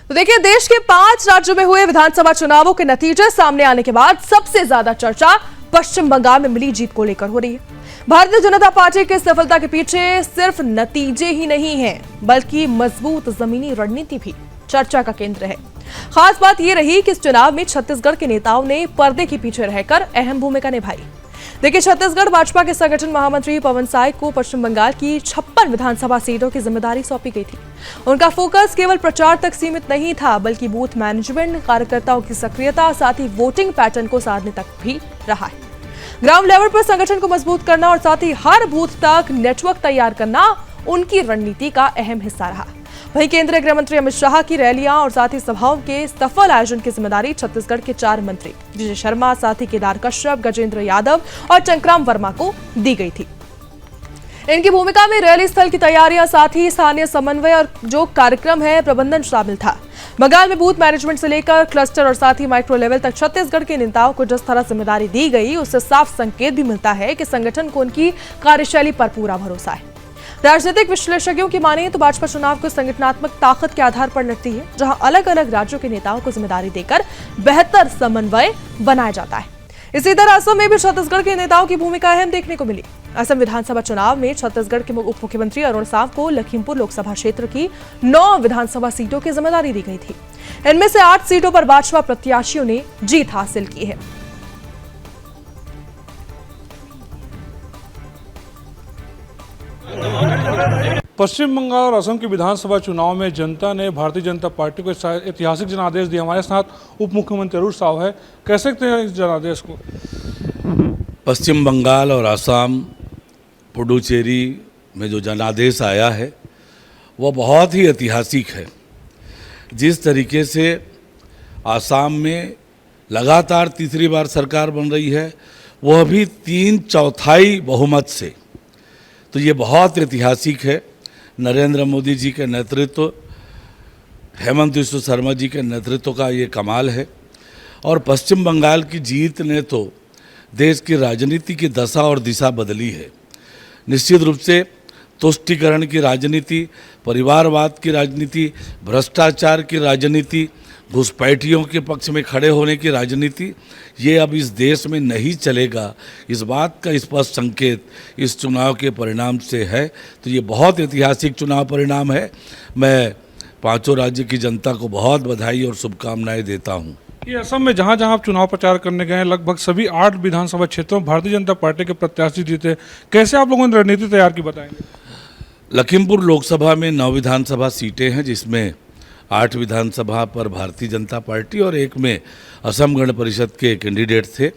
तो देखिए, देश के 5 राज्यों में हुए विधानसभा चुनावों के नतीजे सामने आने के बाद सबसे ज्यादा चर्चा पश्चिम बंगाल में मिली जीत को लेकर हो रही है। भारतीय जनता पार्टी की सफलता के पीछे सिर्फ नतीजे ही नहीं है, बल्कि मजबूत जमीनी रणनीति भी चर्चा का केंद्र है। खास बात यह रही कि इस चुनाव में छत्तीसगढ़ के नेताओं ने पर्दे के पीछे रहकर अहम भूमिका निभाई। देखिए, छत्तीसगढ़ भाजपा के संगठन महामंत्री पवन साय को पश्चिम बंगाल की 56 विधानसभा सीटों की जिम्मेदारी सौंपी गई थी। उनका फोकस केवल प्रचार तक सीमित नहीं था, बल्कि बूथ मैनेजमेंट, कार्यकर्ताओं की सक्रियता, साथ ही वोटिंग पैटर्न को साधने तक भी रहा है। ग्राउंड लेवल पर संगठन को मजबूत करना और साथ ही हर बूथ तक नेटवर्क तैयार करना उनकी रणनीति का अहम हिस्सा रहा। वहीं केंद्रीय गृह मंत्री अमित शाह की रैलियां और साथ ही सभाओं के सफल आयोजन की जिम्मेदारी छत्तीसगढ़ के 4 मंत्री विजय शर्मा, साथ ही केदार कश्यप, गजेंद्र यादव और चंक्राम वर्मा को दी गई थी। इनकी भूमिका में रैली स्थल की तैयारियां, साथ ही स्थानीय समन्वय और जो कार्यक्रम है प्रबंधन शामिल था। बंगाल में बूथ मैनेजमेंट से लेकर क्लस्टर और साथ ही माइक्रो लेवल तक छत्तीसगढ़ के नेताओं को जिस तरह जिम्मेदारी दी गई, उससे साफ संकेत भी मिलता है कि संगठन को उनकी कार्यशैली पर पूरा भरोसा है। राजनीतिक विश्लेषकों की माने तो भाजपा चुनाव को संगठनात्मक ताकत के आधार पर लड़ती है, जहां अलग अलग राज्यों के नेताओं को जिम्मेदारी देकर बेहतर समन्वय बनाया जाता है। इसी तरह असम में भी छत्तीसगढ़ के नेताओं की भूमिका अहम देखने को मिली। असम विधानसभा चुनाव में छत्तीसगढ़ के उप मुख्यमंत्री अरुण साव को लखीमपुर लोकसभा क्षेत्र की 9 विधानसभा सीटों की जिम्मेदारी दी गई थी। इनमें से 8 सीटों पर भाजपा प्रत्याशियों ने जीत हासिल की है। पश्चिम बंगाल और असम के विधानसभा चुनाव में जनता ने भारतीय जनता पार्टी को ऐतिहासिक जनादेश दिया। हमारे साथ उप मुख्यमंत्री अरुण साव है। कैसे देखते हैं इस जनादेश को? पश्चिम बंगाल और असम, पुडुचेरी में जो जनादेश आया है वह बहुत ही ऐतिहासिक है। जिस तरीके से असम में लगातार तीसरी बार सरकार बन रही है, वह भी 3/4 बहुमत से, तो ये बहुत ऐतिहासिक है। नरेंद्र मोदी जी के नेतृत्व, हेमंत बिस्व शर्मा जी के नेतृत्व का ये कमाल है। और पश्चिम बंगाल की जीत ने तो देश की राजनीति की दशा और दिशा बदली है। निश्चित रूप से तुष्टीकरण की राजनीति, परिवारवाद की राजनीति, भ्रष्टाचार की राजनीति, घुसपैठियों के पक्ष में खड़े होने की राजनीति, ये अब इस देश में नहीं चलेगा। इस बात का स्पष्ट संकेत इस चुनाव के परिणाम से है। तो ये बहुत ऐतिहासिक चुनाव परिणाम है। मैं 5 राज्य की जनता को बहुत बधाई और शुभकामनाएं देता हूँ। ये असम में जहाँ जहाँ आप चुनाव प्रचार करने गए हैं, लगभग सभी 8 विधानसभा क्षेत्रों में भारतीय जनता पार्टी के प्रत्याशी जीते। कैसे आप लोगों ने रणनीति तैयार की, बताएंगे? लखीमपुर लोकसभा में 9 विधानसभा सीटें हैं, जिसमें 8 विधानसभा पर भारतीय जनता पार्टी और 1 में असम गण परिषद के कैंडिडेट थे।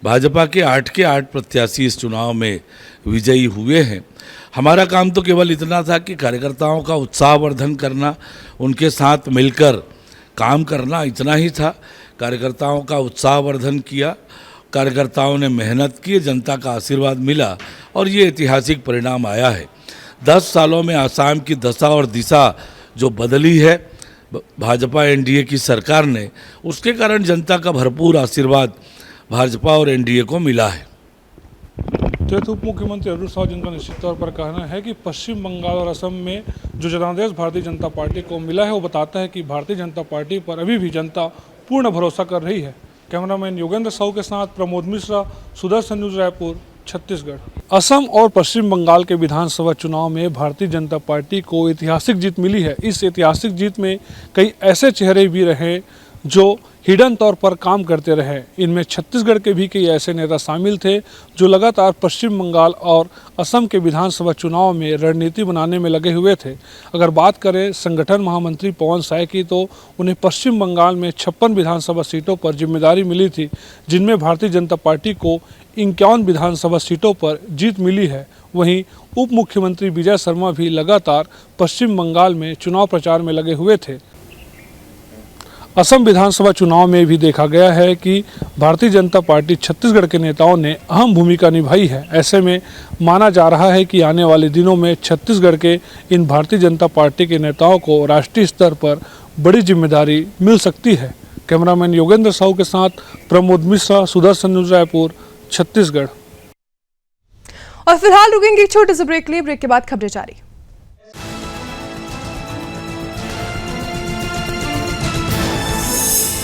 भाजपा के 8 के 8 प्रत्याशी इस चुनाव में विजयी हुए हैं। हमारा काम तो केवल इतना था कि कार्यकर्ताओं का उत्साहवर्धन करना, उनके साथ मिलकर काम करना, इतना ही था। कार्यकर्ताओं का उत्साहवर्धन किया, कार्यकर्ताओं ने मेहनत की, जनता का आशीर्वाद मिला और ये ऐतिहासिक परिणाम आया है। 10 सालों में आसाम की दशा और दिशा जो बदली है भाजपा एनडीए की सरकार ने, उसके कारण जनता का भरपूर आशीर्वाद भाजपा और एनडीए को मिला है। तो उप मुख्यमंत्री अरुण साव, जिनका निश्चित तौर पर कहना है कि पश्चिम बंगाल और असम में जो जनादेश भारतीय जनता पार्टी को मिला है, वो बताता है कि भारतीय जनता पार्टी पर अभी भी जनता पूर्ण भरोसा कर रही है। कैमरामैन योगेंद्र साहू के साथ प्रमोद मिश्रा, सुदर्शन न्यूज, रायपुर, छत्तीसगढ़। असम और पश्चिम बंगाल के विधानसभा चुनाव में भारतीय जनता पार्टी को ऐतिहासिक जीत मिली है। इस ऐतिहासिक जीत में कई ऐसे चेहरे भी रहे जो हिडन तौर पर काम करते रहे। इनमें छत्तीसगढ़ के भी कई ऐसे नेता शामिल थे जो लगातार पश्चिम बंगाल और असम के विधानसभा चुनाव में रणनीति बनाने में लगे हुए थे। अगर बात करें संगठन महामंत्री पवन साय की, तो उन्हें पश्चिम बंगाल में 56 विधानसभा सीटों पर जिम्मेदारी मिली थी, जिनमें भारतीय जनता पार्टी को 51 विधानसभा सीटों पर जीत मिली है। वहीं उप मुख्यमंत्री विजय शर्मा भी लगातार पश्चिम बंगाल में चुनाव प्रचार में लगे हुए थे। असम विधानसभा चुनाव में भी देखा गया है कि भारतीय जनता पार्टी छत्तीसगढ़ के नेताओं ने अहम भूमिका निभाई है। ऐसे में माना जा रहा है कि आने वाले दिनों में छत्तीसगढ़ के इन भारतीय जनता पार्टी के नेताओं को राष्ट्रीय स्तर पर बड़ी जिम्मेदारी मिल सकती है। कैमरामैन योगेंद्र साहू के साथ प्रमोद मिश्रा, सुदर्शन न्यूज, रायपुर, छत्तीसगढ़। और फिलहाल रुकेंगे एक छोटे से ब्रेक लिए। ब्रेक के बाद खबरें जारी।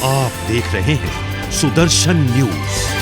आप देख रहे हैं सुदर्शन न्यूज।